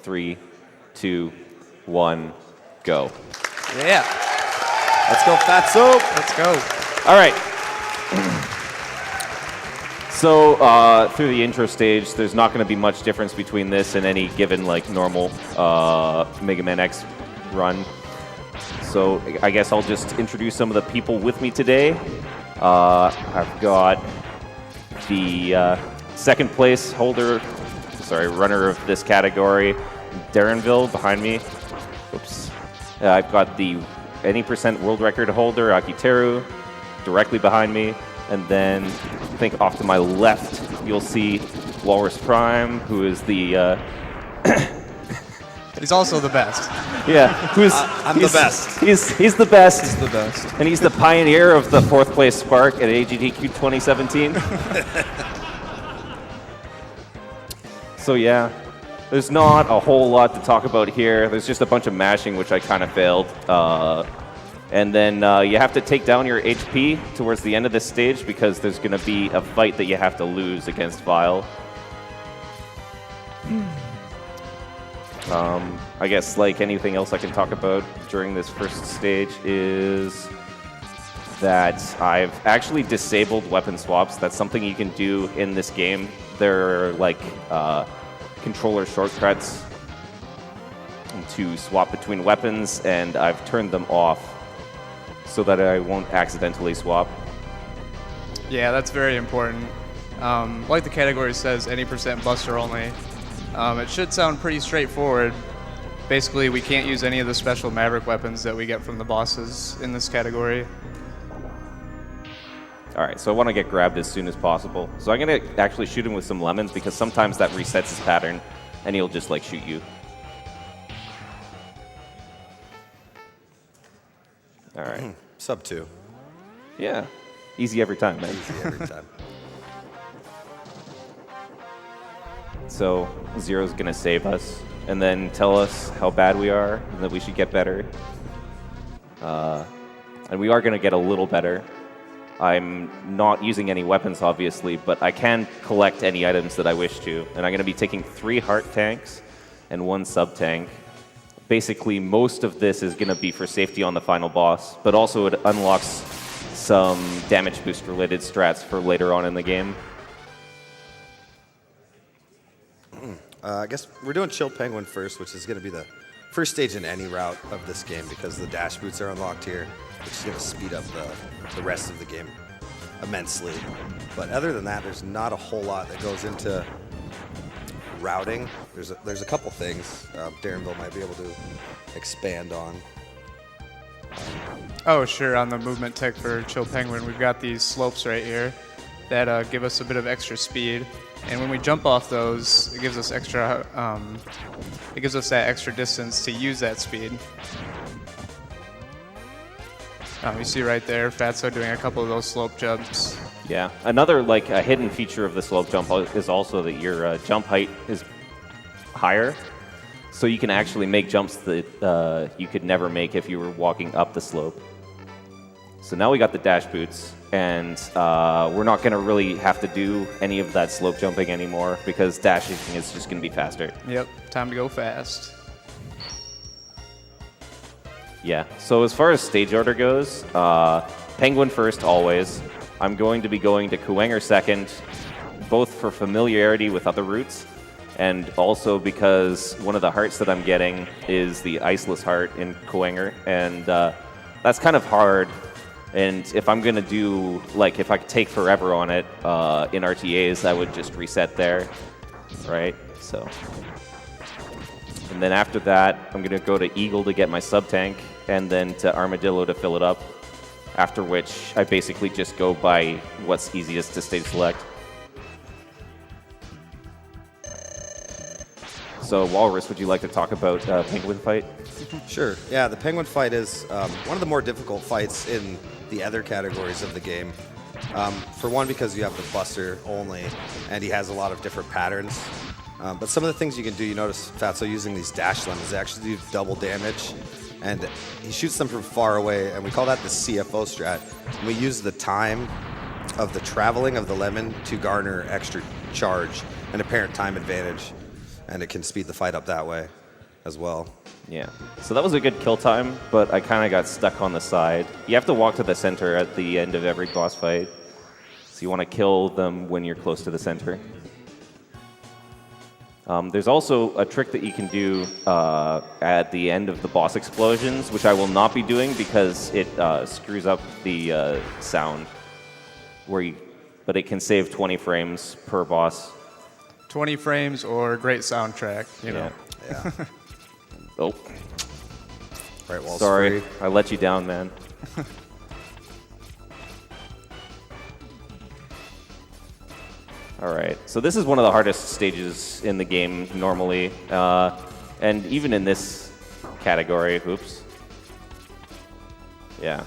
3, 2, 1, go. Yeah. Let's go, Fatso. Let's go. All right. So through the intro stage, there's not going to be much difference between this and any given like normal Mega Man X run. So I guess I'll just introduce some of the people with me today. I've got the second place runner of this category, Darrenville, behind me. Oops. I've got the any % world record holder, Akiteru, directly behind me. And then I think off to my left, you'll see Walrus Prime, who is the... He's also the best. Yeah, I'm the best. He's the best. He's the best. And he's the pioneer of the 4th place Spark at SGDQ 2017. So yeah, there's not a whole lot to talk about here. There's just a bunch of mashing, which I kind of failed. And then you have to take down your HP towards the end of this stage because there's going to be a fight that you have to lose against Vile. I guess like anything else I can talk about during this first stage is that I've actually disabled weapon swaps. That's something you can do in this game. They're like controller shortcuts to swap between weapons, and I've turned them off so that I won't accidentally swap. Yeah, that's very important. Like the category says, any % buster only. It should sound pretty straightforward. Basically, we can't use any of the special Maverick weapons that we get from the bosses in this category. All right, so I want to get grabbed as soon as possible. So I'm going to actually shoot him with some lemons because sometimes that resets his pattern and he'll just like shoot you. All right. Sub 2. Yeah. Easy every time, man. Easy every time. So Zero's going to save us and then tell us how bad we are and that we should get better. And we are going to get a little better. I'm not using any weapons, obviously, but I can collect any items that I wish to. And I'm going to be taking 3 heart tanks and 1 sub tank. Basically, most of this is going to be for safety on the final boss, but also it unlocks some damage boost related strats for later on in the game. I guess we're doing Chill Penguin first, which is going to be the first stage in any route of this game because the dash boots are unlocked here, which is going to speed up the rest of the game immensely. But other than that, there's not a whole lot that goes into routing. There's a couple things Darrenville might be able to expand on. Oh, sure, on the movement tech for Chill Penguin, we've got these slopes right here that give us a bit of extra speed. And when we jump off those, it gives us extra. It gives us that extra distance to use that speed. You see right there, Fatso doing a couple of those slope jumps. Yeah, another like a hidden feature of the slope jump is also that your jump height is higher, so you can actually make jumps that you could never make if you were walking up the slope. So now we got the dash boots, and we're not going to really have to do any of that slope jumping anymore because dashing is just going to be faster. Yep, time to go fast. Yeah, so as far as stage order goes, Penguin first always. I'm going to be going to Kuwanger second, both for familiarity with other routes, and also because one of the hearts that I'm getting is the Iceless Heart in Kuwanger, and that's kind of hard. And if I'm going to do, like, if I could take forever on it in RTAs, I would just reset there, right? So, and then after that, I'm going to go to Eagle to get my sub-tank, and then to Armadillo to fill it up, after which I basically just go by what's easiest to stage select. So, Walrus, would you like to talk about Penguin fight? Sure. Yeah, the Penguin fight is one of the more difficult fights in the other categories of the game. For one, because you have the Buster only, and he has a lot of different patterns. But some of the things you can do, you notice Fatso using these dash lemons, they actually do double damage. And he shoots them from far away, and we call that the CFO strat. And we use the time of the traveling of the lemon to garner extra charge, an apparent time advantage. and it can speed the fight up that way as well. Yeah. So that was a good kill time, but I kind of got stuck on the side. You have to walk to the center at the end of every boss fight. So you want to kill them when you're close to the center. There's also a trick that you can do at the end of the boss explosions, which I will not be doing because it screws up the sound. But it can save 20 frames per boss. 20 frames or great soundtrack, you know. Yeah. Oh. Right wall's Sorry, free. I let you down, man. All right, so this is one of the hardest stages in the game normally, and even in this category, oops. Yeah.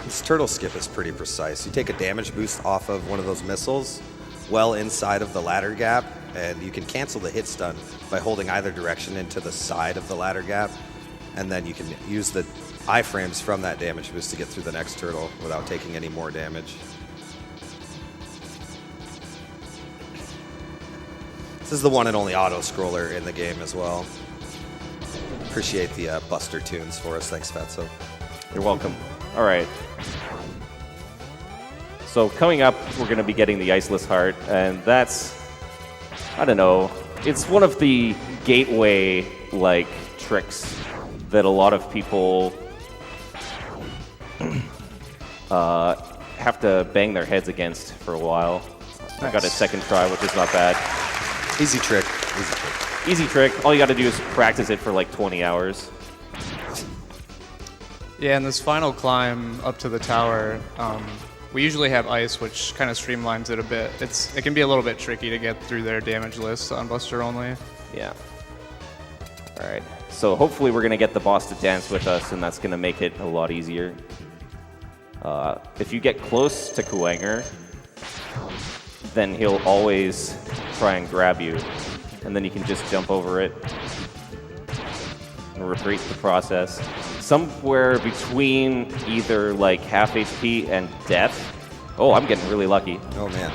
This turtle skip is pretty precise. You take a damage boost off of one of those missiles well inside of the ladder gap, and you can cancel the hit stun by holding either direction into the side of the ladder gap, and then you can use the iframes from that damage boost to get through the next turtle without taking any more damage. This is the one and only auto-scroller in the game as well. Appreciate the Buster tunes for us. Thanks, Fatso. You're welcome. All right. So coming up, we're going to be getting the Iceless Heart, and that's, I don't know, it's one of the gateway-like tricks that a lot of people have to bang their heads against for a while. I got a second try, which is not bad. Easy trick. Easy trick. Easy trick. All you got to do is practice it for like 20 hours. Yeah, and this final climb up to the tower, we usually have ice, which kind of streamlines it a bit. It can be a little bit tricky to get through their damage list on Buster only. Yeah. All right. So hopefully we're going to get the boss to dance with us, and that's going to make it a lot easier. If you get close to Kuwanger, then he'll always try and grab you, and then you can just jump over it and repeat the process. Somewhere between either like half HP and death. Oh, I'm getting really lucky. Oh, man.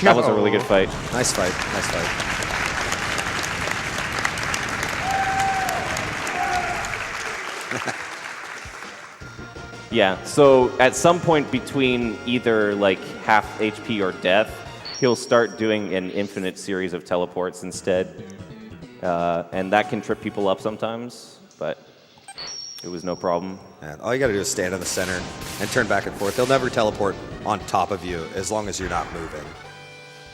That was a really good fight. Nice fight. Nice fight. Yeah, so at some point between either like half HP or death, he'll start doing an infinite series of teleports instead. And that can trip people up sometimes, but it was no problem. And all you got to do is stand in the center and turn back and forth. They'll never teleport on top of you as long as you're not moving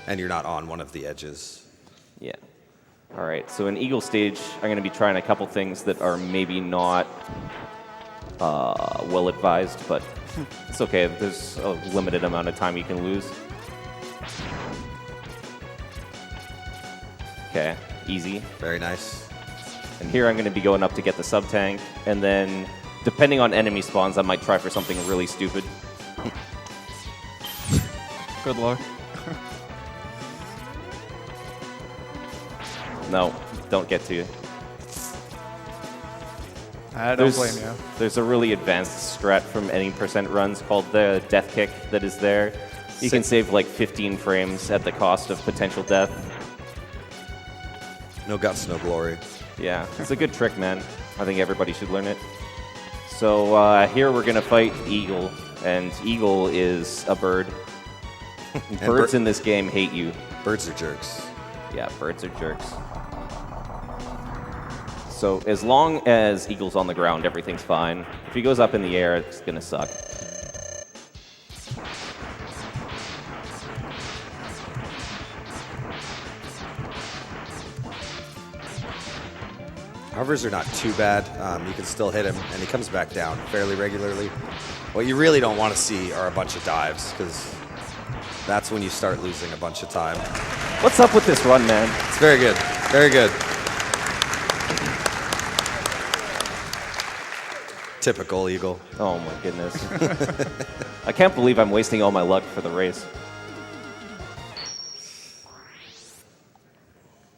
and you're not on one of the edges. Yeah. All right, so in Eagle stage, I'm going to be trying a couple things that are maybe not well advised, but it's okay. There's a limited amount of time you can lose. Okay, easy. Very nice. And here I'm going to be going up to get the sub-tank, and then depending on enemy spawns, I might try for something really stupid. Good luck. No, don't get to you. I don't blame you. There's a really advanced strat from any percent runs called the death kick that is there. You can save like 15 frames at the cost of potential death. No guts, no glory. Yeah, it's a good trick, man. I think everybody should learn it. So here we're going to fight Eagle, and Eagle is a bird. Birds in this game hate you. Birds are jerks. Yeah, birds are jerks. So as long as Eagle's on the ground, everything's fine. If he goes up in the air, it's going to suck. Hovers are not too bad. You can still hit him, and he comes back down fairly regularly. What you really don't want to see are a bunch of dives, because that's when you start losing a bunch of time. What's up with this run, man? It's very good. Very good. Typical Eagle. Oh my goodness. I can't believe I'm wasting all my luck for the race.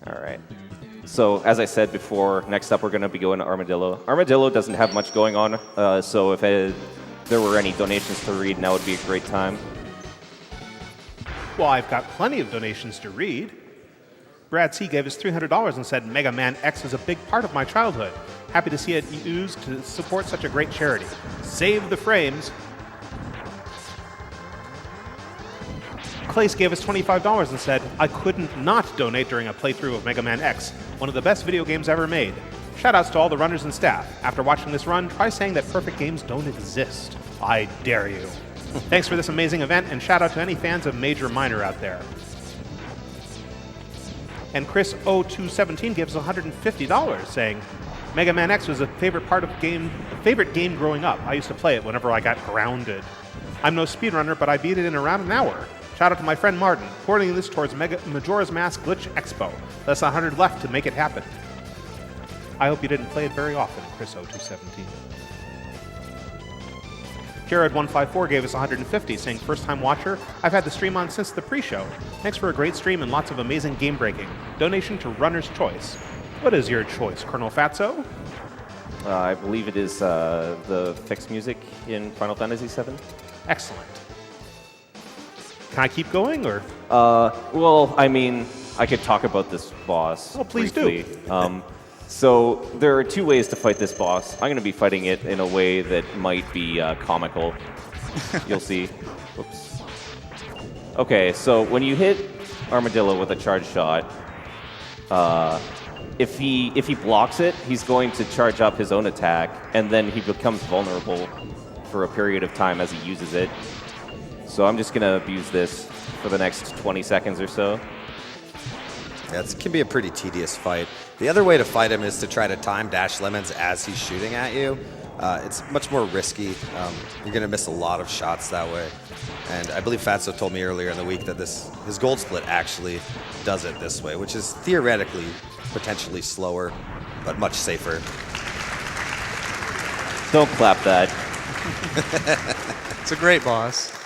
All right. So as I said before, next up we're going to be going to Armadillo. Armadillo doesn't have much going on, so if there were any donations to read, now would be a great time. Well, I've got plenty of donations to read. Brad C. gave us $300 and said, Mega Man X is a big part of my childhood. Happy to see it used to support such a great charity. Save the frames. Clace gave us $25 and said, I couldn't not donate during a playthrough of Mega Man X, one of the best video games ever made. Shoutouts to all the runners and staff. After watching this run, try saying that perfect games don't exist. I dare you. Thanks for this amazing event, and shout out to any fans of Major Minor out there. And Chris 0217 gives $150, saying, Mega Man X was a favorite game growing up. I used to play it whenever I got grounded. I'm no speedrunner, but I beat it in around an hour. Shout out to my friend Martin, porting this towards Majora's Mask Glitch Expo. That's 100 left to make it happen. I hope you didn't play it very often, Chris 0217. Jared154 gave us $150, saying, first time watcher, I've had the stream on since the pre-show. Thanks for a great stream and lots of amazing game breaking. Donation to Runner's Choice. What is your choice, Colonel Fatso? I believe it is the fixed music in Final Fantasy VII. Excellent. Can I keep going, or? Well, I mean, I could talk about this boss. Oh, please briefly. do. So there are two ways to fight this boss. I'm going to be fighting it in a way that might be comical. You'll see. Oops. Okay, so when you hit Armadillo with a charge shot, if he blocks it, he's going to charge up his own attack, and then he becomes vulnerable for a period of time as he uses it. So I'm just going to abuse this for the next 20 seconds or so. Yeah, it can be a pretty tedious fight. The other way to fight him is to try to time Dash Lemons as he's shooting at you. It's much more risky. You're going to miss a lot of shots that way. And I believe Fatso told me earlier in the week that his gold split actually does it this way, which is theoretically potentially slower, but much safer. Don't clap that. It's a great boss.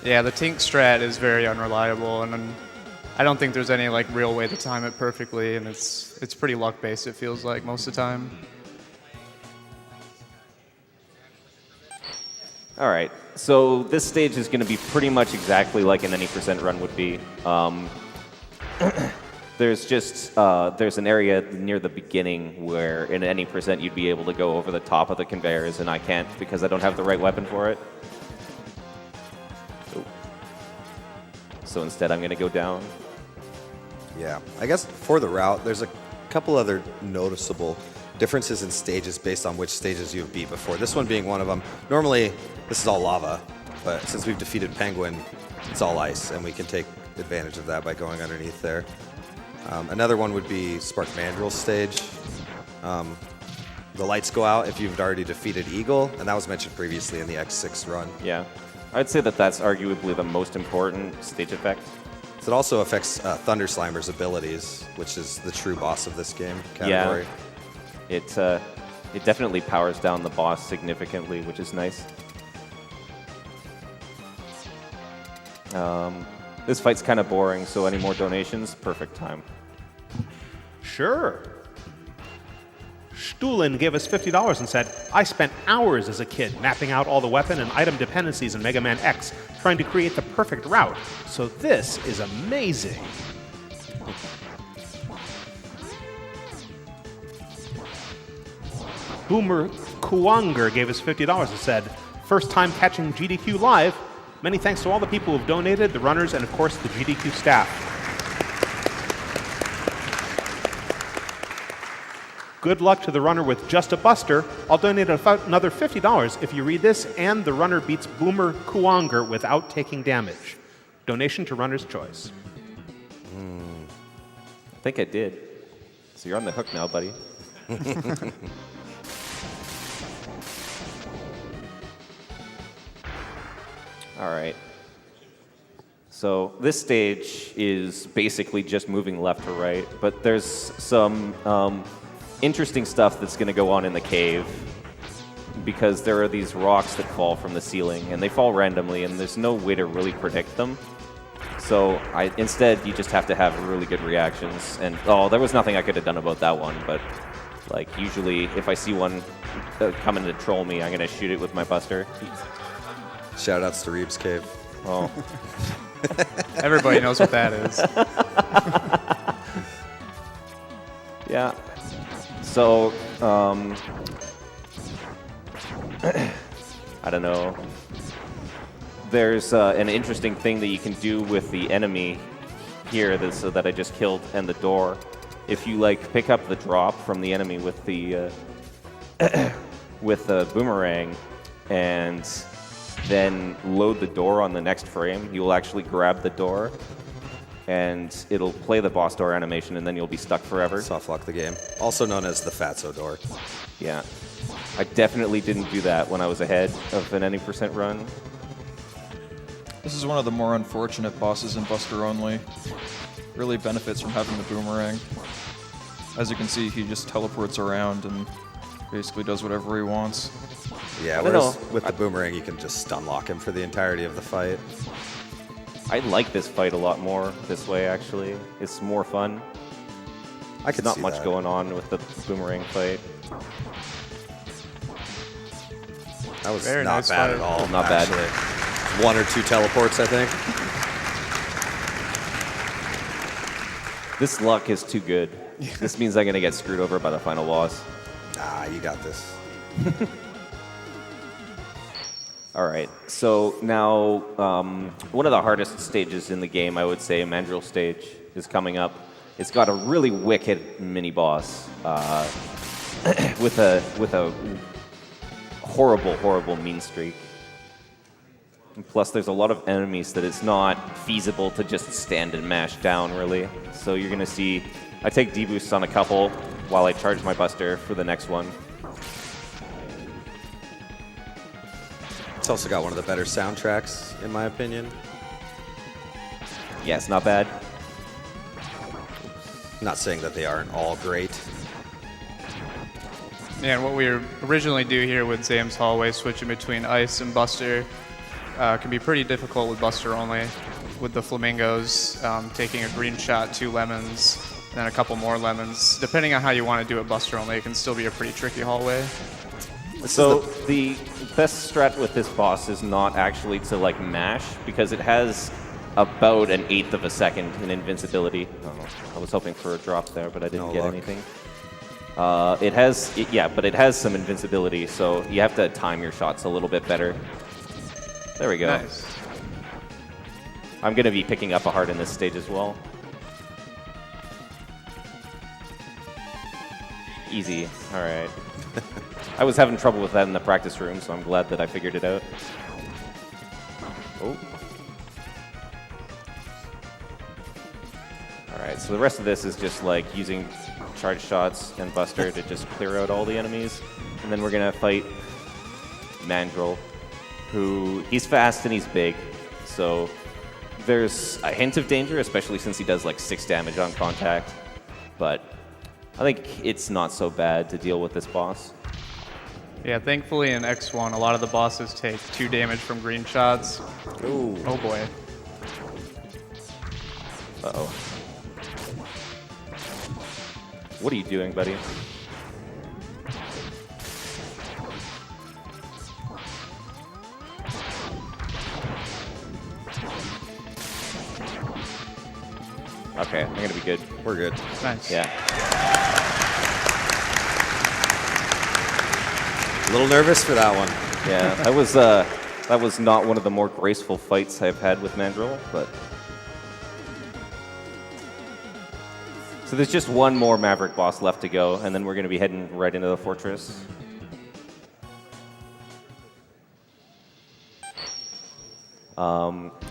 Yeah, the Tink strat is very unreliable, and I don't think there's any like real way to time it perfectly, and it's pretty luck-based, it feels like, most of the time. All right, so this stage is going to be pretty much exactly like an any percent run would be. There's an area near the beginning where in any percent you'd be able to go over the top of the conveyors, and I can't because I don't have the right weapon for it. So instead I'm going to go down. Yeah, I guess for the route, there's a couple other noticeable differences in stages based on which stages you've beat before. This one being one of them. Normally, this is all lava, but since we've defeated Penguin, it's all ice, and we can take advantage of that by going underneath there. Another one would be Spark Mandrill's stage. The lights go out if you've already defeated Eagle, and that was mentioned previously in the X6 run. Yeah, I'd say that that's arguably the most important stage effect. So it also affects Thunder Slimer's abilities, which is the true boss of this game category. Yeah, it definitely powers down the boss significantly, which is nice. This fight's kind of boring, so any more donations? Perfect time. Sure. Stuhlin gave us $50 and said, I spent hours as a kid mapping out all the weapon and item dependencies in Mega Man X, trying to create the perfect route. So this is amazing. Boomer Kuwanger gave us $50 and said, first time catching GDQ live. Many thanks to all the people who've donated, the runners, and of course the GDQ staff. Good luck to the runner with just a buster. I'll donate another $50 if you read this and the runner beats Boomer Kuwanger without taking damage. Donation to Runner's Choice. I think I did. So you're on the hook now, buddy. All right. So this stage is basically just moving left or right, but there's some interesting stuff that's going to go on in the cave because there are these rocks that fall from the ceiling, and they fall randomly, and there's no way to really predict them. So instead, you just have to have really good reactions. And there was nothing I could have done about that one, but like usually if I see one coming to troll me, I'm going to shoot it with my buster. Shoutouts to Reeves Cave. Oh. Everybody knows what that is. Yeah. So, I don't know. There's an interesting thing that you can do with the enemy here that I just killed and the door. If you like pick up the drop from the enemy with the with the boomerang and then load the door on the next frame, you will actually grab the door and it'll play the boss door animation and then you'll be stuck forever. Soft lock the game. Also known as the Fatso door. Yeah. I definitely didn't do that when I was ahead of an any % run. This is one of the more unfortunate bosses in Buster Only. Really benefits from having the boomerang. As you can see, he just teleports around and basically does whatever he wants. Yeah, whereas with the boomerang, you can just stun lock him for the entirety of the fight. I like this fight a lot more this way, actually. It's more fun. I could Not see much that. going on with the boomerang fight. That was Very not nice bad fight. at all. Not bad. Actually. 1 or 2 teleports, I think. This luck is too good. This means I'm going to get screwed over by the final boss. Ah, you got this. All right, so now one of the hardest stages in the game, I would say, Mandrill stage, is coming up. It's got a really wicked mini-boss with a horrible mean streak. And plus, there's a lot of enemies that it's not feasible to just stand and mash down, really. So you're going to see, I take deboosts on a couple while I charge my Buster for the next one. It's also got one of the better soundtracks, in my opinion. Yeah, it's not bad. Not saying that they aren't all great. Yeah, and what we originally do here with Zam's Hallway, switching between Ice and Buster, can be pretty difficult with Buster Only. With the Flamingos, taking a green shot, 2 lemons, and then a couple more lemons. Depending on how you want to do it Buster Only, it can still be a pretty tricky hallway. So the best strat with this boss is not actually to like mash, because it has about an 1/8 of a second in invincibility. Oh, I was hoping for a drop there, but I didn't No get luck. anything. But it has some invincibility, so you have to time your shots a little bit better. There we go. Nice. I'm going to be picking up a heart in this stage as well. Easy. All right. I was having trouble with that in the practice room, so I'm glad that I figured it out. Oh. All right, so the rest of this is just like using charge shots and Buster to just clear out all the enemies. And then we're going to fight Mandrill, who, he's fast and he's big, so there's a hint of danger, especially since he does like 6 damage on contact. But I think it's not so bad to deal with this boss. Yeah, thankfully in X1, a lot of the bosses take 2 damage from green shots. Ooh. Oh boy. Uh-oh. What are you doing, buddy? Okay, I'm gonna be good. We're good. Nice. Yeah. A little nervous for that one. Yeah, that was not one of the more graceful fights I've had with Mandrill, but... So there's just one more Maverick boss left to go, and then we're going to be heading right into the fortress.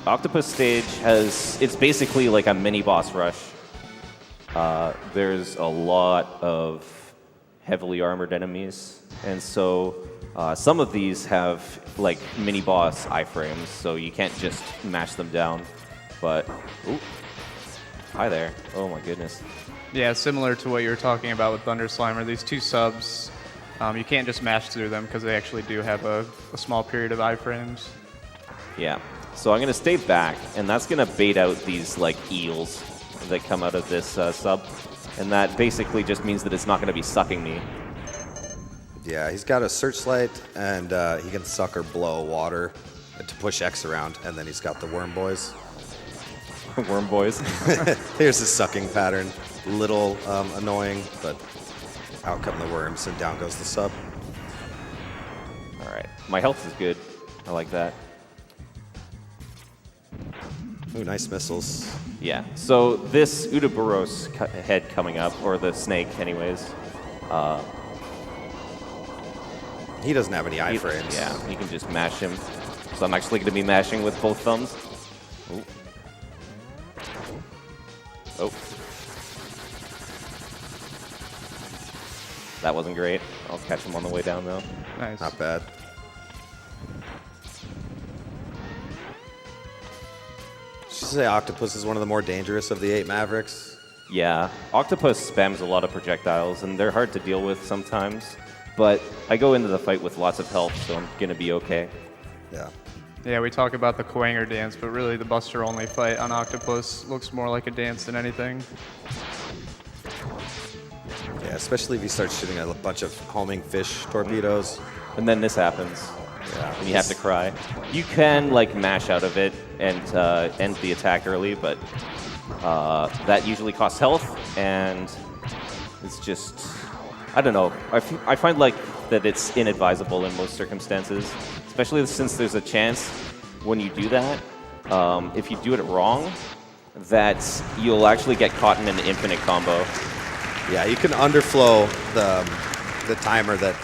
Octopus stage it's basically like a mini boss rush. There's a lot of heavily armored enemies, and so some of these have like mini boss iframes, so you can't just mash them down. But, ooh, hi there. Oh my goodness. Yeah, similar to what you were talking about with Thunder Slimer, these 2 subs, you can't just mash through them because they actually do have a small period of iframes. Yeah. So I'm going to stay back, and that's going to bait out these like eels that come out of this sub. And that basically just means that it's not going to be sucking me. Yeah, he's got a searchlight, and he can suck or blow water to push X around, and then he's got the worm boys. Worm boys. Here's his sucking pattern. Little annoying, but out come the worms, and down goes the sub. All right. My health is good. I like that. Ooh, nice missiles. Yeah. So this Udaburos head coming up, or the snake, anyways. He doesn't have any iframes. Yeah, you can just mash him. So I'm actually going to be mashing with both thumbs. Ooh. Oh. That wasn't great. I'll catch him on the way down, though. Nice. Not bad. Should say Octopus is one of the more dangerous of the 8 Mavericks. Yeah, Octopus spams a lot of projectiles, and they're hard to deal with sometimes. But I go into the fight with lots of health, so I'm going to be okay. Yeah. Yeah, we talk about the Quanger dance, but really the Buster only fight on Octopus looks more like a dance than anything. Yeah, especially if he starts shooting a bunch of homing fish torpedoes. And then this happens, Yeah. and you have to cry. You can, like, mash out of it and end the attack early, but that usually costs health, and it's just... I don't know. I find like that it's inadvisable in most circumstances, especially since there's a chance when you do that, if you do it wrong, that you'll actually get caught in an infinite combo. Yeah, you can underflow the timer that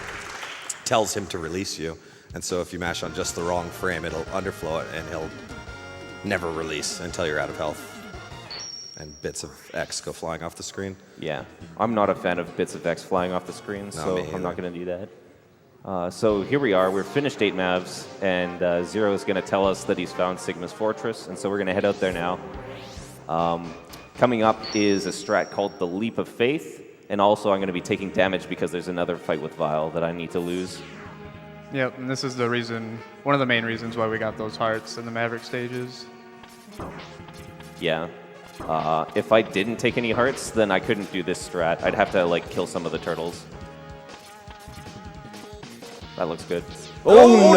tells him to release you. And so if you mash on just the wrong frame, it'll underflow it, and he'll never release until you're out of health. And bits of X go flying off the screen. Yeah, I'm not a fan of bits of X flying off the screen, so me I'm not either. going to do that. So here we are. We're finished 8 Mavs, and Zero is going to tell us that he's found Sigma's Fortress, and so we're going to head out there now. Coming up is a strat called the Leap of Faith, and also I'm going to be taking damage because there's another fight with Vile that I need to lose. Yep, and this is the reason, one of the main reasons why we got those hearts in the Maverick stages. Yeah. If I didn't take any hearts, then I couldn't do this strat. I'd have to, like, kill some of the turtles. That looks good. Oh,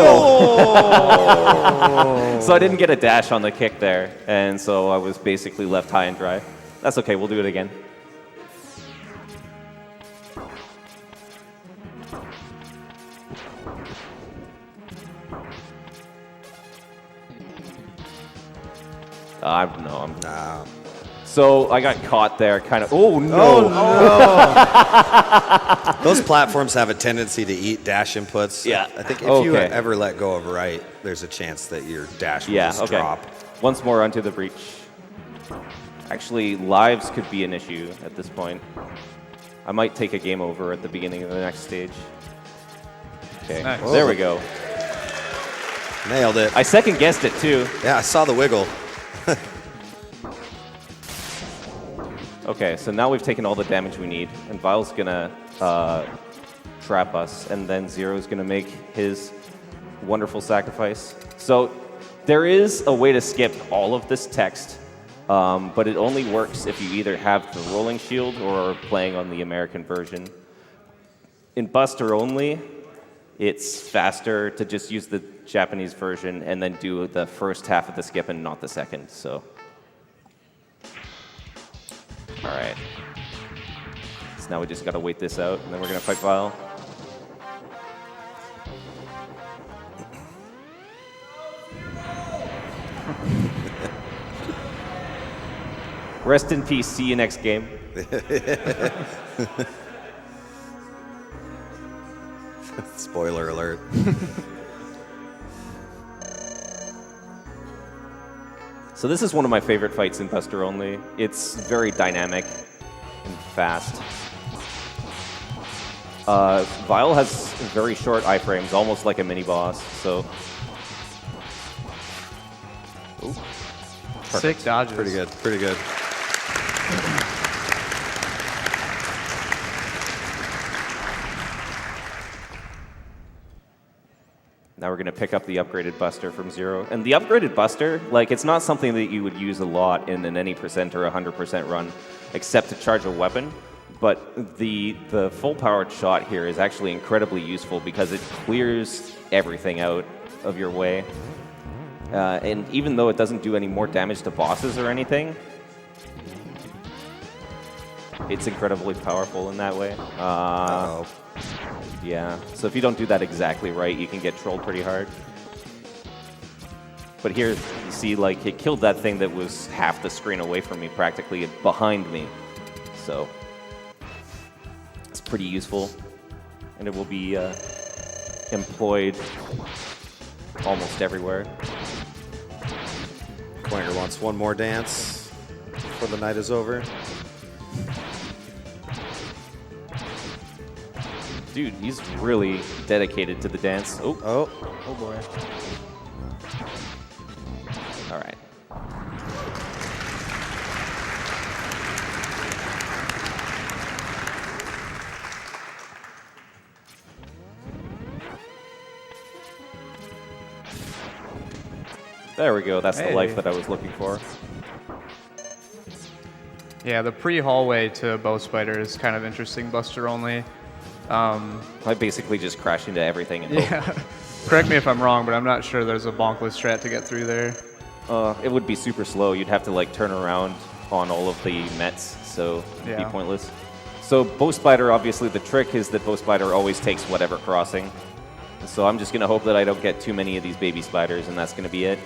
no! So I didn't get a dash on the kick there, and so I was basically left high and dry. That's okay, we'll do it again. I'm Nah. So I got caught there, kind of. Oh no! Those platforms have a tendency to eat dash inputs. Yeah. I think if you Okay. ever let go of right, there's a chance that your dash will Yeah. just Okay. drop. Once more onto the breach. Actually, lives could be an issue at this point. I might take a game over at the beginning of the next stage. Okay. Nice. There we go. Nailed it. I second guessed it too. Yeah, I saw the wiggle. Okay, so now we've taken all the damage we need, and Vile's gonna trap us, and then Zero's gonna make his wonderful sacrifice. So there is a way to skip all of this text, but it only works if you either have the rolling shield or are playing on the American version. In Buster only, it's faster to just use the Japanese version and then do the first half of the skip and not the second, so. All right. So now we just gotta wait this out, and then we're gonna fight Vile. Rest in peace. See you next game. Spoiler alert. So this is one of my favorite fights in Buster Only. It's very dynamic and fast. Vile has very short iframes, almost like a mini boss. So, ooh, Sick dodges. Pretty good. Pretty good. now we're gonna pick up the upgraded Buster from Zero. And the upgraded Buster, like, it's not something that you would use a lot in an any percent or 100% run, except to charge a weapon. But the full-powered shot here is actually incredibly useful because it clears everything out of your way. And even though it doesn't do any more damage to bosses or anything, it's incredibly powerful in that way. Uh-oh. Yeah, so if you don't do that exactly right, you can get trolled pretty hard. But here, you see, like, it killed that thing that was half the screen away from me, practically behind me. So, it's pretty useful, and it will be employed almost everywhere. Quanger wants one more dance before the night is over. Dude, he's really dedicated to the dance. Oh, Oh boy. all right. There we go. That's the life that I was looking for. Yeah, the pre-hallway to Bow Spider is kind of interesting, Buster only. I basically just crashed into everything. And Yeah. Correct me if I'm wrong, but I'm not sure there's a bonkless strat to get through there. It would be super slow. You'd have to like turn around on all of the Mets, so it'd be Yeah. pointless. So Bow Spider, obviously, the trick is that Bow Spider always takes whatever crossing. So I'm just gonna hope that I don't get too many of these baby spiders, and that's gonna be it.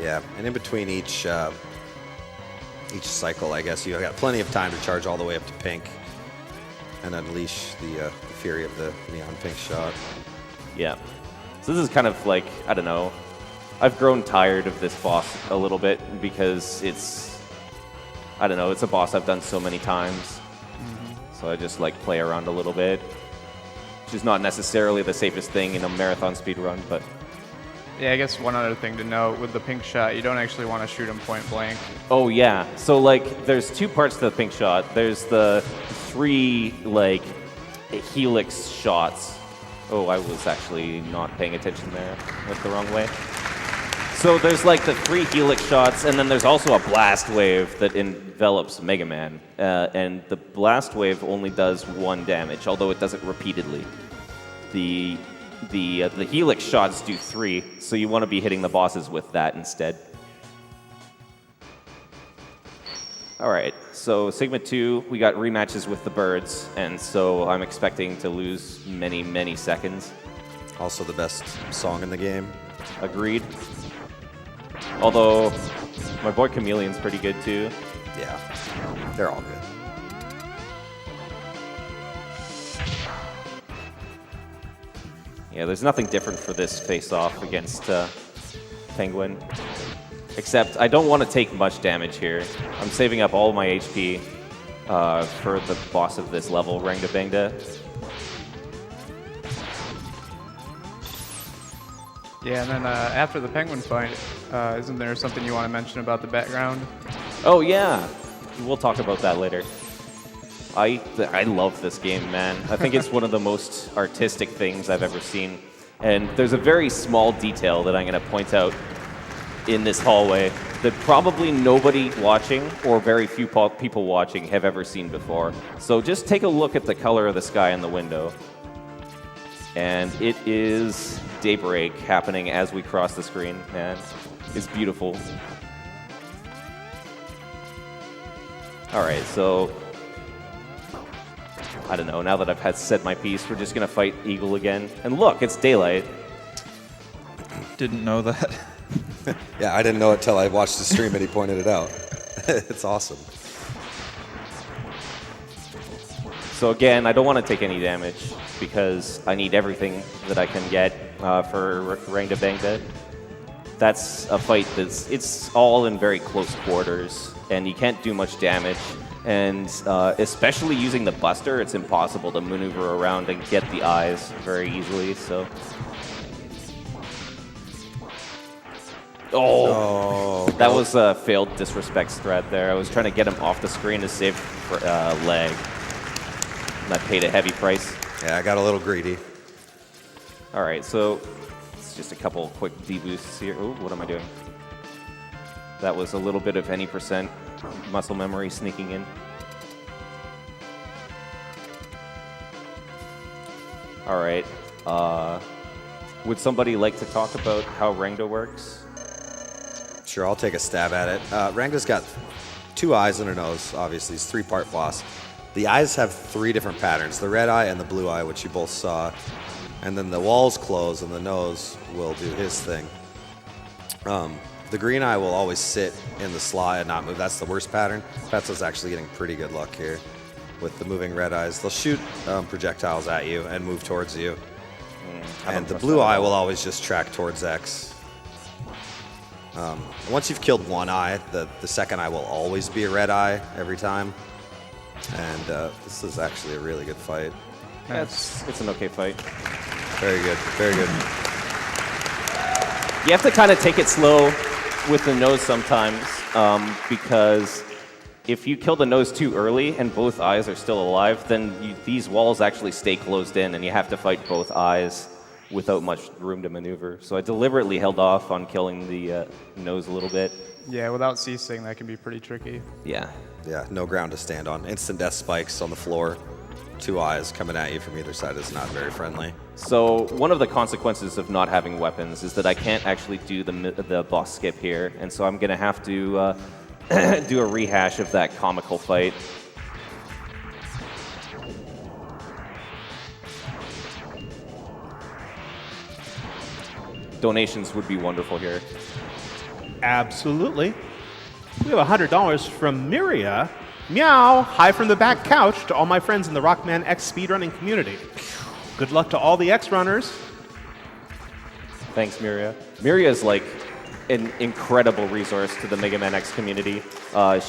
Yeah, and in between each cycle, I guess you got plenty of time to charge all the way up to pink and unleash the fury of the neon pink shot. Yeah. So this is kind of like, I don't know. I've grown tired of this boss a little bit because it's, I don't know, it's a boss I've done so many times. So I just like play around a little bit, which is not necessarily the safest thing in a marathon speedrun, but Yeah, I guess one other thing to note with the pink shot, you don't actually want to shoot him point blank. oh yeah. So like there's two parts to the pink shot. There's the 3 like helix shots. Oh, I was actually not paying attention there. Went the wrong way. So there's like the 3 helix shots, and then there's also a blast wave that envelops Mega Man. And the blast wave only does 1 damage, although it does it repeatedly. The helix shots do 3, so you want to be hitting the bosses with that instead. All right, so Sigma 2, we got rematches with the birds, and so I'm expecting to lose many, many seconds. Also the best song in the game. Agreed. Although, my boy Chameleon's pretty good too. Yeah, they're all good. Yeah, there's nothing different for this face-off against Penguin. Except, I don't want to take much damage here. I'm saving up all my HP for the boss of this level, Rangda Bangda. Yeah, and then after the penguin fight, isn't there something you want to mention about the background? Oh yeah, we'll talk about that later. I love this game, man. I think it's one of the most artistic things I've ever seen. And there's a very small detail that I'm going to point out in this hallway that probably nobody watching or very few people watching have ever seen before. So just take a look at the color of the sky in the window. And it is daybreak happening as we cross the screen, man. It's beautiful. All right, so I don't know. Now that I've said my piece, we're just gonna fight Eagle again. And look, it's daylight. Didn't know that. Yeah, I didn't know it till I watched the stream and he pointed it out. It's awesome. So again, I don't want to take any damage because I need everything that I can get for Rangda Bangda. That's a fight it's all in very close quarters, and you can't do much damage. And especially using the Buster, it's impossible to maneuver around and get the eyes very easily. So, that was a failed disrespect strat there. I was trying to get him off the screen to save leg, and I paid a heavy price. Yeah, I got a little greedy. All right, so it's just a couple quick deboosts here. Ooh, what am I doing? That was a little bit of any percent muscle memory sneaking in. All right. Would somebody like to talk about how Rangda works? Sure, I'll take a stab at it. Rangda's got 2 eyes and a nose, obviously. He's 3-part boss. The eyes have 3 different patterns, the red eye and the blue eye, which you both saw. And then the walls close and the nose will do his thing. The green eye will always sit in the slot and not move. That's the worst pattern. Petzo's actually getting pretty good luck here with the moving red eyes. They'll shoot projectiles at you and move towards you. And the blue eye will always just track towards X. Once you've killed one eye, the second eye will always be a red eye every time. And this is actually a really good fight. Yeah, it's an okay fight. Very good, very good. You have to kind of take it slow with the nose sometimes, because if you kill the nose too early and both eyes are still alive, then these walls actually stay closed in and you have to fight both eyes without much room to maneuver. So I deliberately held off on killing the nose a little bit. Yeah, without ceasing, that can be pretty tricky. Yeah. Yeah, no ground to stand on. Instant death spikes on the floor. 2 eyes coming at you from either side is not very friendly. So one of the consequences of not having weapons is that I can't actually do the boss skip here, and so I'm going to have to do a rehash of that comical fight. Donations would be wonderful here. Absolutely. We have $100 from Miria. Meow! Hi from the back couch to all my friends in the Rockman X speedrunning community. Good luck to all the X runners. Thanks, Miria. Miria is like an incredible resource to the Mega Man X community.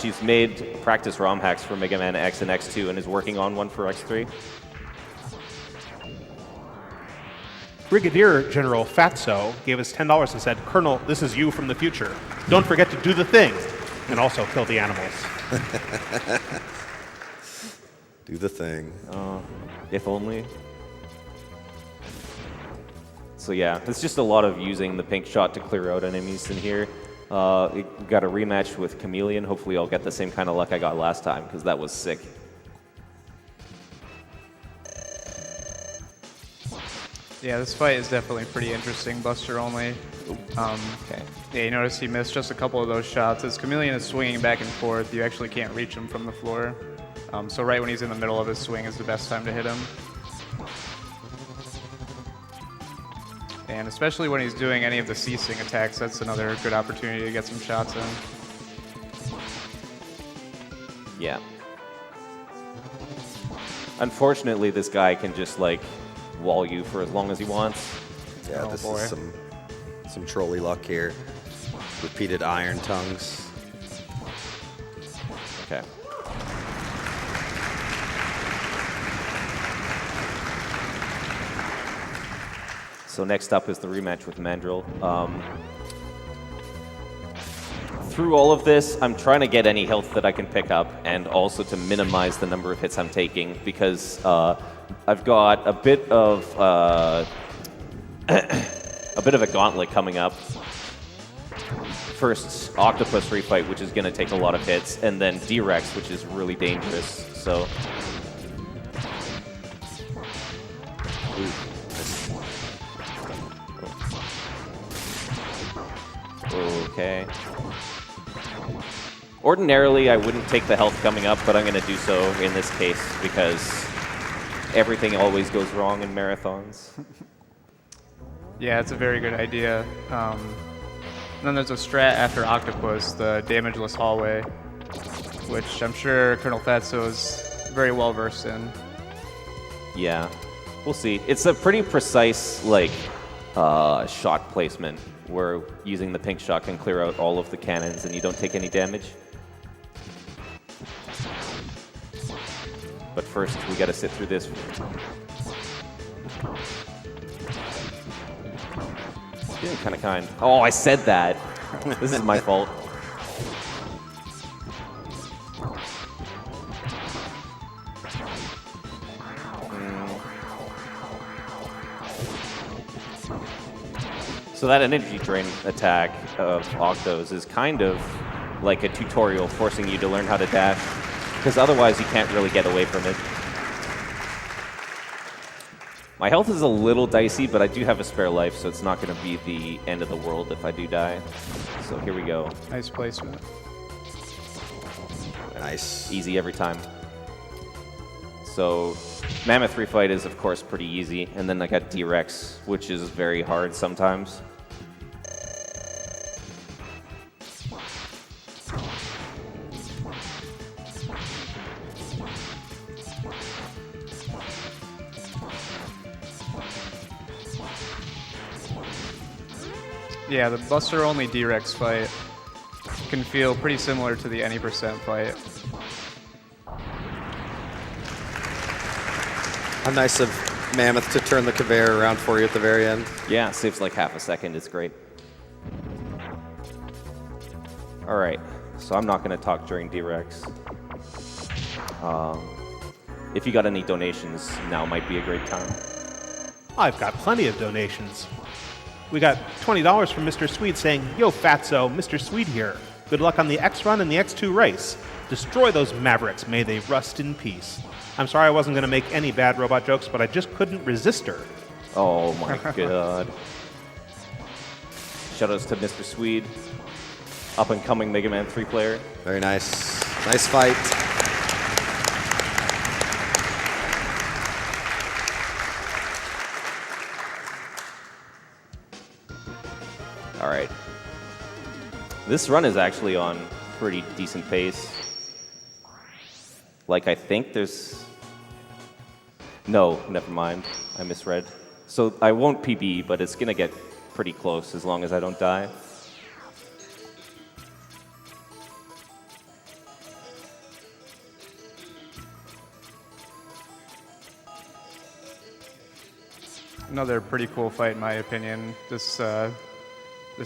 She's made practice ROM hacks for Mega Man X and X2 and is working on one for X3. Brigadier General Fatso gave us $10 and said, Colonel, this is you from the future. Don't forget to do the thing and also kill the animals. Do the thing. If only. So yeah, it's just a lot of using the pink shot to clear out enemies in here. Got a rematch with Chameleon. Hopefully I'll get the same kind of luck I got last time, because that was sick. Yeah, this fight is definitely pretty interesting, Buster only. Okay. Yeah, you notice he missed just a couple of those shots. As Chameleon is swinging back and forth, you actually can't reach him from the floor. So right when he's in the middle of his swing is the best time to hit him. And especially when he's doing any of the ceasing attacks, that's another good opportunity to get some shots in. Yeah. Unfortunately, this guy can just like wall you for as long as he wants. Yeah, this is some trolley luck here. Repeated iron tongues. Okay. So next up is the rematch with Mandrill. Through all of this, I'm trying to get any health that I can pick up and also to minimize the number of hits I'm taking, because I've got a bit of a gauntlet coming up. First, Octopus refight, which is going to take a lot of hits, and then D-Rex, which is really dangerous. So. Okay. Ordinarily, I wouldn't take the health coming up, but I'm going to do so in this case because everything always goes wrong in marathons. Yeah, it's a very good idea. And then there's a strat after Octopus, the damageless hallway, which I'm sure Colonel Fatso is very well versed in. Yeah, we'll see. It's a pretty precise, like, shot placement where using the pink shot can clear out all of the cannons and you don't take any damage. But first, we gotta sit through this. Feeling kind of kind. Oh, I said that. This is my fault. So that energy drain attack of Octos is kind of like a tutorial forcing you to learn how to dash, because otherwise you can't really get away from it. My health is a little dicey, but I do have a spare life, so it's not going to be the end of the world if I do die. So here we go. Nice placement. Nice. Easy every time. So Mammoth refight is, of course, pretty easy. And then I got D-Rex, which is very hard sometimes. Yeah, the Buster-only D-Rex fight can feel pretty similar to the any percent fight. How nice of Mammoth to turn the conveyor around for you at the very end. Yeah, saves like half a second. It's great. All right, so I'm not going to talk during D-Rex. If you got any donations, now might be a great time. I've got plenty of donations. We got $20 from Mr. Swede saying, "Yo, Fatso, Mr. Swede here. Good luck on the X-Run and the X2 race. Destroy those Mavericks. May they rust in peace." I'm sorry I wasn't going to make any bad robot jokes, but I just couldn't resist her. Oh my god. Shoutouts to Mr. Swede, up-and-coming Mega Man 3 player. Very nice. Nice fight. All right. This run is actually on pretty decent pace. Like, I think there's... No, never mind. I misread. So I won't PB, but it's going to get pretty close as long as I don't die. Another pretty cool fight, in my opinion. This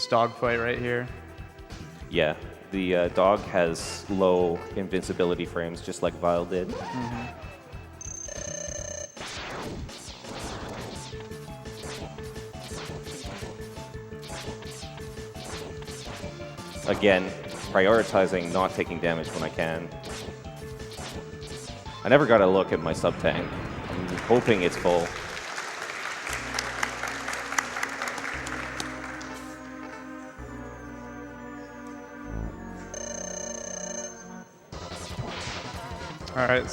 dog fight right here. Yeah, the dog has low invincibility frames, just like Vile did. Again, prioritizing not taking damage when I can. I never got a look at my sub-tank. I'm hoping it's full. All right,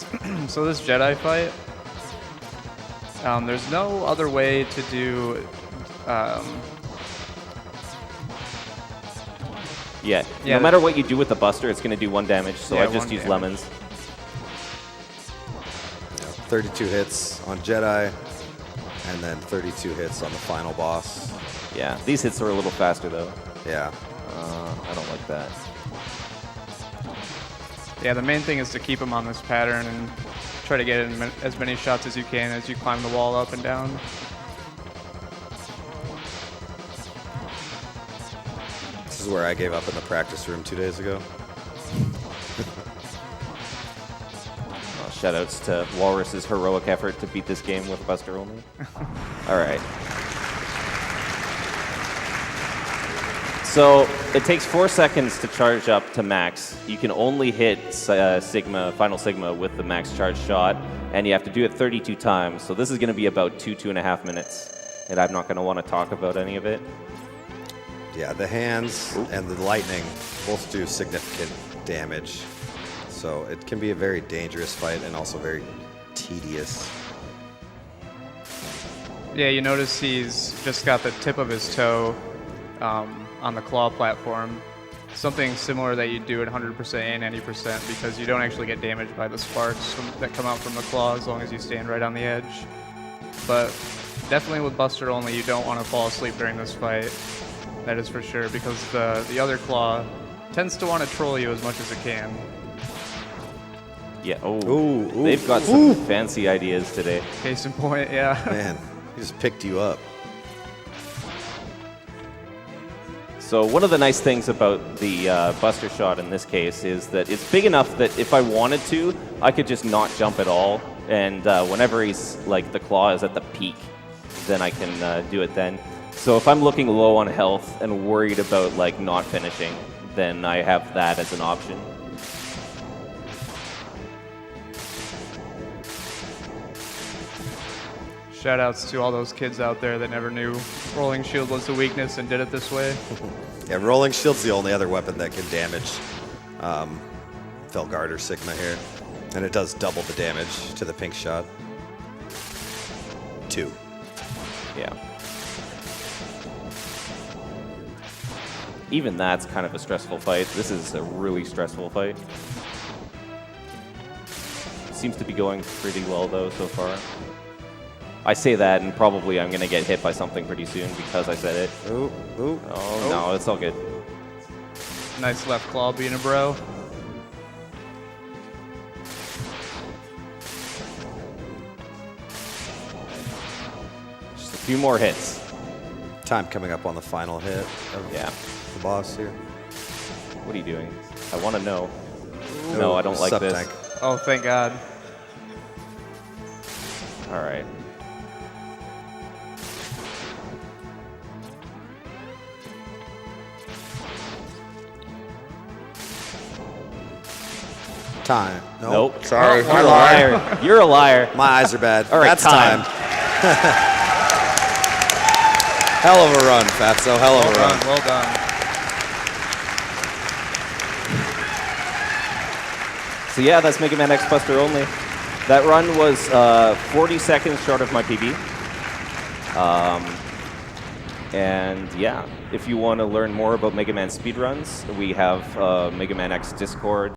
so this Jedi fight, there's no other way to do. Yeah, Yeah. no matter what you do with the Buster, it's going to do 1 damage, so Yeah, I just 1 use damage. lemons. 32 hits on Jedi, and then 32 hits on the final boss. Yeah, these hits are a little faster, though. Yeah. I don't like that. Yeah, the main thing is to keep him on this pattern and try to get in as many shots as you can as you climb the wall up and down. This is where I gave up in the practice room 2 days ago. Shoutouts to Walrus's heroic effort to beat this game with Buster only. All right. So it takes 4 seconds to charge up to max. You can only hit Final Sigma with the max charge shot, and you have to do it 32 times. So this is going to be about 2.5 minutes, and I'm not going to want to talk about any of it. Yeah, the hands and the lightning both do significant damage. So it can be a very dangerous fight and also very tedious. Yeah, you notice he's just got the tip of his toe on the claw platform. Something similar that you do at 100% and 90% because you don't actually get damaged by the sparks that come out from the claw as long as you stand right on the edge. But definitely with Buster only, you don't want to fall asleep during this fight. That is for sure, because the other claw tends to want to troll you as much as it can. Yeah, oh, Ooh, they've got some fancy ideas today. Case in point, yeah. Man, he just picked you up. So one of the nice things about the Buster shot in this case is that it's big enough that if I wanted to, I could just not jump at all. And whenever he's, like, the claw is at the peak, then I can do it then. So if I'm looking low on health and worried about, like, not finishing, then I have that as an option. Shoutouts to all those kids out there that never knew Rolling Shield was the weakness and did it this way. Yeah, Rolling Shield's the only other weapon that can damage Felguard or Sigma here. And it does double the damage to the pink shot. 2. Yeah. Even that's kind of a stressful fight. This is a really stressful fight. Seems to be going pretty well, though, so far. I say that, and probably I'm going to get hit by something pretty soon because I said it. Ooh, ooh. Oh, no, it's all good. Nice left claw being a bro. Just a few more hits. Time coming up on the final hit of Yeah. the boss here. What are you doing? I want to know. No, I don't like this. Sub-tank. Oh, thank God. All right. Time. Nope. Nope. Sorry. You're a liar. You're a liar. My eyes are bad. All right, That's time. Hell of a run, Fatso. Hell of a run. Well done. So yeah, that's Mega Man X Buster only. That run was 40 seconds short of my PB. And yeah, if you want to learn more about Mega Man speedruns, we have Mega Man X Discord.